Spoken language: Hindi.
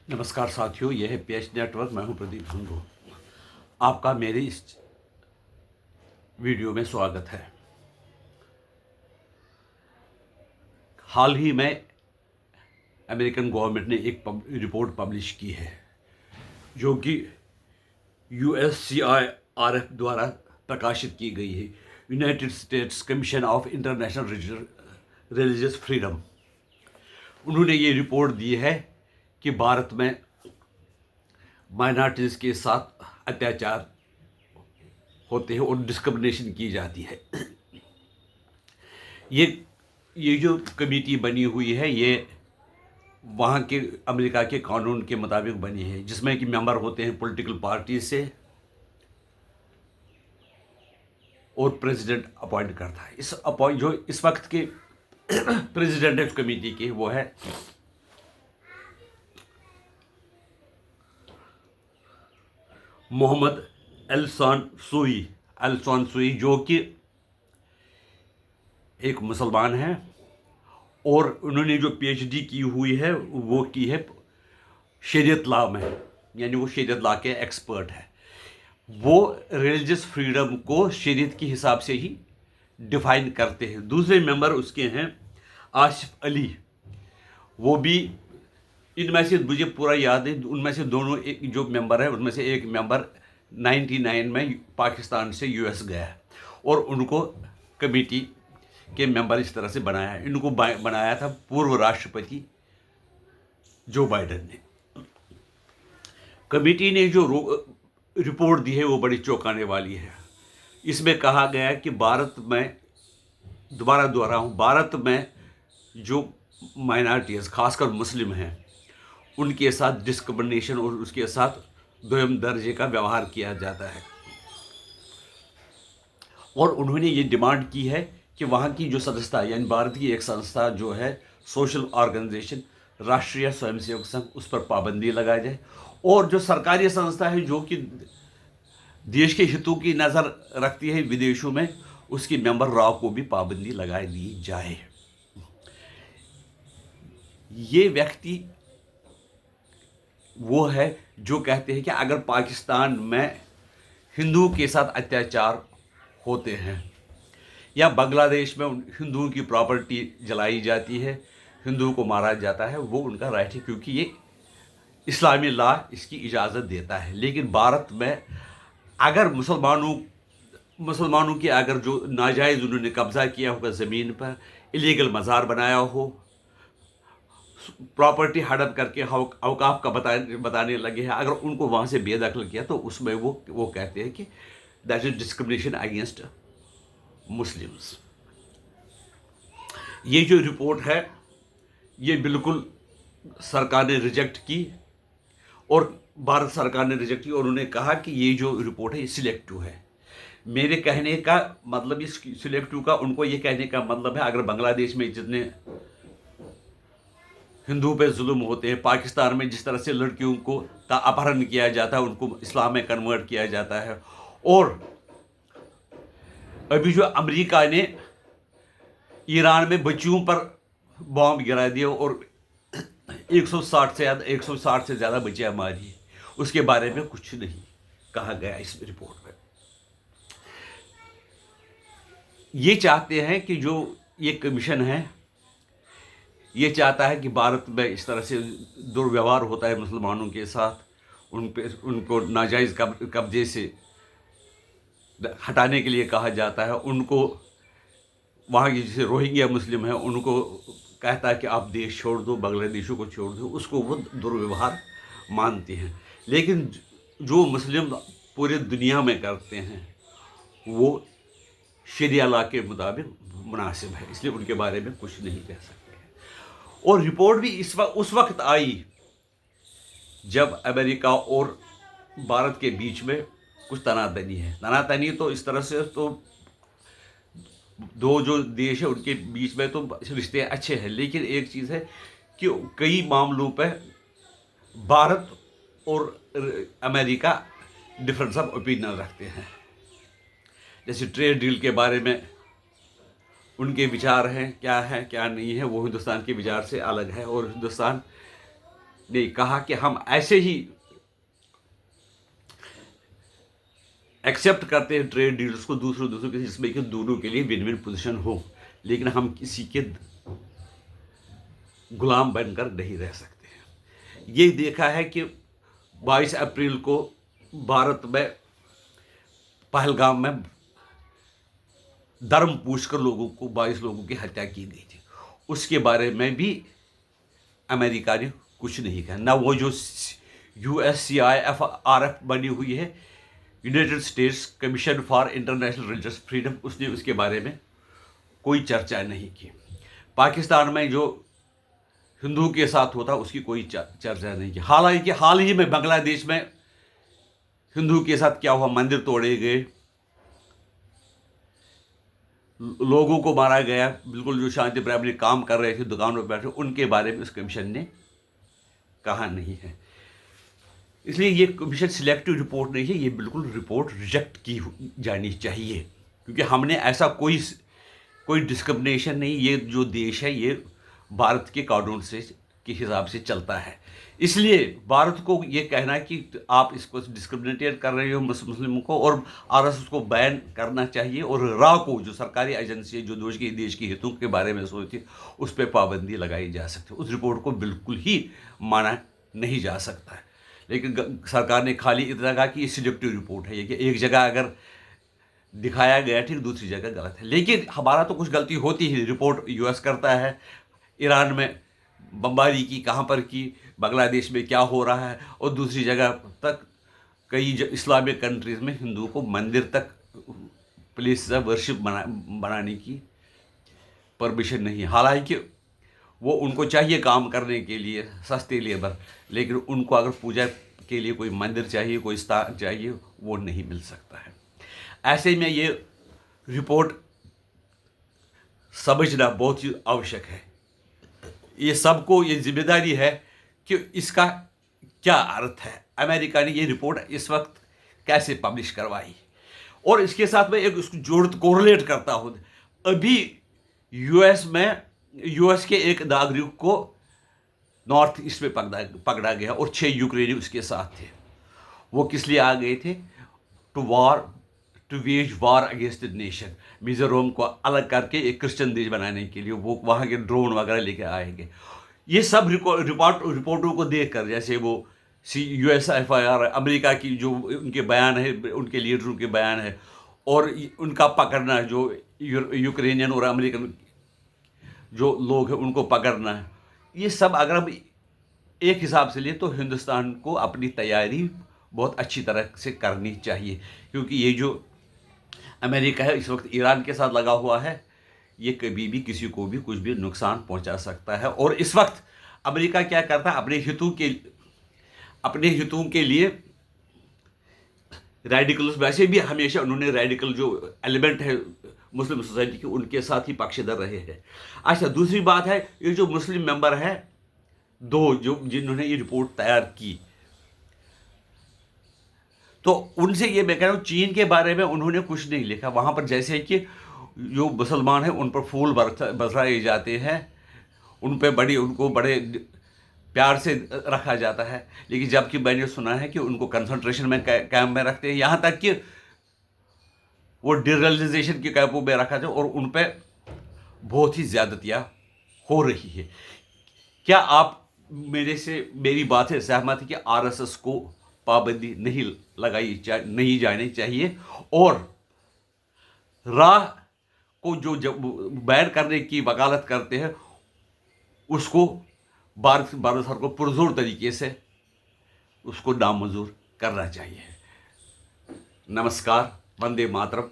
नमस्कार साथियों, यह है पेश नेटवर्क। मैं हूं प्रदीप धुंधु। आपका मेरे इस वीडियो में स्वागत है। हाल ही में अमेरिकन गवर्नमेंट ने एक रिपोर्ट पब्लिश की है जो कि USCIRF द्वारा प्रकाशित की गई है। United states commission of international religious freedom. उन्होंने ये रिपोर्ट दी है कि भारत में माइनॉरिटीज़ के साथ अत्याचार होते हैं और डिस्क्रिमिनेशन की जाती है। ये जो कमेटी बनी हुई है, ये वहाँ के अमेरिका के कानून के मुताबिक बनी है, जिसमें कि मेंबर होते हैं पॉलिटिकल पार्टी से और प्रेसिडेंट अपॉइंट करता है। जो इस वक्त के प्रेसिडेंट है कमेटी के, वो है मोहम्मद एलसान सुई, जो कि एक मुसलमान है और उन्होंने जो PhD की हुई है वो की है शरीयत लॉ में, यानी वो शरीयत लॉ के एक्सपर्ट है। वो रिलीजियस फ्रीडम को शरीयत के हिसाब से ही डिफाइन करते हैं। दूसरे मेंबर उसके हैं आसिफ अली। वो भी, इनमें से मुझे पूरा याद है, उनमें से दोनों एक जो मेंबर है, उनमें से एक मेंबर 99 में पाकिस्तान से US गया है और उनको कमेटी के मेंबर इस तरह से बनाया है। इनको बनाया था पूर्व राष्ट्रपति जो बाइडेन ने। कमेटी ने जो रिपोर्ट दी है वो बड़ी चौंकाने वाली है। इसमें कहा गया है कि भारत में, दोबारा दोहराऊं, भारत में जो माइनॉरिटीज़ खासकर मुस्लिम हैं उनके साथ डिस्क्रिमिनेशन और उसके साथ दोयम दर्जे का व्यवहार किया जाता है। और उन्होंने ये डिमांड की है कि वहाँ की जो संस्था, यानी भारत की एक संस्था जो है सोशल ऑर्गेनाइजेशन राष्ट्रीय स्वयंसेवक संघ, उस पर पाबंदी लगाई जाए। और जो सरकारी संस्था है जो कि देश के हितों की नज़र रखती है विदेशों में, उसकी मेंबर रॉ को भी पाबंदी लगा दी जाए। ये व्यक्ति वो है जो कहते हैं कि अगर पाकिस्तान में हिंदुओं के साथ अत्याचार होते हैं या बांग्लादेश में हिंदुओं की प्रॉपर्टी जलाई जाती है, हिंदुओं को मारा जाता है, वो उनका राइट है, क्योंकि ये इस्लामी लॉ इसकी इजाज़त देता है। लेकिन भारत में अगर मुसलमानों की अगर जो नाजायज़ उन्होंने कब्ज़ा किया होगा ज़मीन पर, इलीगल मज़ार बनाया हो, प्रॉपर्टी हड़प करके औकाफ का बताने लगे हैं, अगर उनको वहाँ से बेदखल किया तो उसमें वो कहते हैं कि that is discrimination against Muslims. ये जो रिपोर्ट है ये बिल्कुल सरकार ने रिजेक्ट की और भारत सरकार ने रिजेक्ट की और उन्होंने कहा कि ये जो रिपोर्ट है ये सिलेक्टिव है। मेरे कहने का मतलब, इस सिलेक्टिव का उनको ये कहने का मतलब है, अगर बांग्लादेश में जितने हिंदू पे जुल्म होते हैं, पाकिस्तान में जिस तरह से लड़कियों को का अपहरण किया जाता है, उनको इस्लाम में कन्वर्ट किया जाता है, और अभी जो अमेरिका ने ईरान में बच्चियों पर बॉम्ब गिरा दिया और 160 से ज़्यादा बच्चियाँ मारी, उसके बारे में कुछ नहीं कहा गया इस रिपोर्ट में। ये चाहते हैं कि जो ये कमीशन है ये चाहता है कि भारत में इस तरह से दुर्व्यवहार होता है मुसलमानों के साथ, उनको नाजायज़ कब्जे से हटाने के लिए कहा जाता है। उनको वहाँ की जैसे रोहिंग्या मुस्लिम है उनको कहता है कि आप देश छोड़ दो, बांग्लादेशियों को छोड़ दो, उसको वो दुर्व्यवहार मानते हैं। लेकिन जो मुस्लिम पूरे दुनिया में करते हैं वो शरिया लॉ के मुताबिक मुनासिब है, इसलिए उनके बारे में कुछ नहीं कह सकते। और रिपोर्ट भी उस वक्त आई जब अमेरिका और भारत के बीच में कुछ तनातनी है। तनातनी तो इस तरह से, तो दो जो देश है उनके बीच में तो रिश्ते अच्छे हैं, लेकिन एक चीज़ है कि कई मामलों पर भारत और अमेरिका डिफरेंस ऑफ ओपिनियन रखते हैं। जैसे ट्रेड डील के बारे में उनके विचार हैं क्या नहीं है, वो हिंदुस्तान के विचार से अलग है, और हिंदुस्तान ने कहा कि हम ऐसे ही एक्सेप्ट करते हैं ट्रेड डील्स को दूसरों के, जिसमें कि दोनों के लिए विन विन पोजीशन हो, लेकिन हम किसी के गुलाम बनकर नहीं रह सकते हैं। ये देखा है कि 22 अप्रैल को भारत में पहलगाम में धर्म पूछकर लोगों को 22 लोगों की हत्या की गई थी, उसके बारे में भी अमेरिका ने कुछ नहीं कहा। ना वो जो USCIFRF बनी हुई है, United states commission for international religious freedom, उसने उसके बारे में कोई चर्चा नहीं की। पाकिस्तान में जो हिंदू के साथ होता उसकी कोई चर्चा नहीं की। हालांकि हाल ही में बांग्लादेश में हिंदू के साथ क्या हुआ, मंदिर तोड़े गए, लोगों को मारा गया, बिल्कुल जो शांति प्रेम अपने काम कर रहे थे दुकानों पर बैठे, उनके बारे में उस कमीशन ने कहा नहीं है। इसलिए ये कमीशन सिलेक्टिव रिपोर्ट नहीं है, ये बिल्कुल रिपोर्ट रिजेक्ट की जानी चाहिए, क्योंकि हमने ऐसा कोई डिस्क्रिमिनेशन नहीं, ये जो देश है ये भारत के कानून से के हिसाब से चलता है। इसलिए भारत को ये कहना है कि आप इसको डिस्क्रिमिनेट कर रहे हो मुस्लिमों को, और RSS को बैन करना चाहिए, और रा को जो सरकारी एजेंसी है जो देश के हितों के बारे में सोचती है उस पर पाबंदी लगाई जा सकती है। उस रिपोर्ट को बिल्कुल ही माना नहीं जा सकता है। लेकिन सरकार ने खाली इतना कहा कि ये सिलेक्टिव रिपोर्ट है, ये कि एक जगह अगर दिखाया गया ठीक, दूसरी जगह गलत है। लेकिन हमारा तो कुछ गलती होती ही, रिपोर्ट US करता है, ईरान में बमबारी की, कहाँ पर की, बांग्लादेश में क्या हो रहा है, और दूसरी जगह तक कई इस्लामिक कंट्रीज़ में हिंदुओं को मंदिर तक प्लेस ऑफ वर्शिप बनाने की परमिशन नहीं। हालांकि वो उनको चाहिए काम करने के लिए सस्ते लेबर, लेकिन उनको अगर पूजा के लिए कोई मंदिर चाहिए, कोई स्थान चाहिए, वो नहीं मिल सकता है। ऐसे में ये रिपोर्ट समझना बहुत ही आवश्यक है। ये सबको ये जिम्मेदारी है कि इसका क्या अर्थ है, अमेरिका ने ये रिपोर्ट इस वक्त कैसे पब्लिश करवाई। और इसके साथ मैं एक उसको कोरिलेट करता हूँ। अभी US के एक नागरिक को नॉर्थ ईस्ट में पकड़ा गया और 6 यूक्रेनी उसके साथ थे। वो किस लिए आ गए थे? To wage war against the nation. Mizoram को अलग करके एक क्रिश्चियन देश बनाने के लिए वो वहाँ के ड्रोन वगैरह लेके आएंगे। ये सब रिपोर्टों को देखकर, जैसे वो USFIR अमेरिका की जो उनके बयान है, उनके लीडरों के बयान है, और उनका पकड़ना, जो यूक्रेनियन और अमेरिकन जो लोग हैं उनको पकड़ना है, ये सब अगर हम एक हिसाब से लिए तो हिंदुस्तान को अपनी तैयारी बहुत अच्छी तरह से करनी चाहिए, क्योंकि ये जो अमेरिका है इस वक्त ईरान के साथ लगा हुआ है, ये कभी भी किसी को भी कुछ भी नुकसान पहुंचा सकता है। और इस वक्त अमेरिका क्या करता है, अपने हितों के लिए रेडिकल्स, वैसे भी हमेशा उन्होंने रेडिकल जो एलिमेंट है मुस्लिम सोसाइटी के, उनके साथ ही पक्षधर रहे हैं। अच्छा, दूसरी बात है, ये जो मुस्लिम मेंबर है 2 जिन्होंने ये रिपोर्ट तैयार की, तो उनसे ये मैं कह रहा हूँ, चीन के बारे में उन्होंने कुछ नहीं लिखा। वहाँ पर जैसे कि जो मुसलमान हैं उन पर फूल बरसाए जाते हैं, उनको बड़े प्यार से रखा जाता है, लेकिन जबकि मैंने सुना है कि उनको कंसंट्रेशन में कैंप में रखते हैं, यहाँ तक कि वो डिरियलाइजेशन के कैंपों में रखा जाए, और उन पर बहुत ही ज़्यादतियाँ हो रही है। क्या आप मेरी बात से सहमत है कि RSS को पाबंदी नहीं जानी चाहिए, और राह को जो बैन करने की वकालत करते हैं उसको भारत सरकार को पुरजोर तरीके से उसको नामंजूर करना चाहिए। नमस्कार, वंदे मातरम।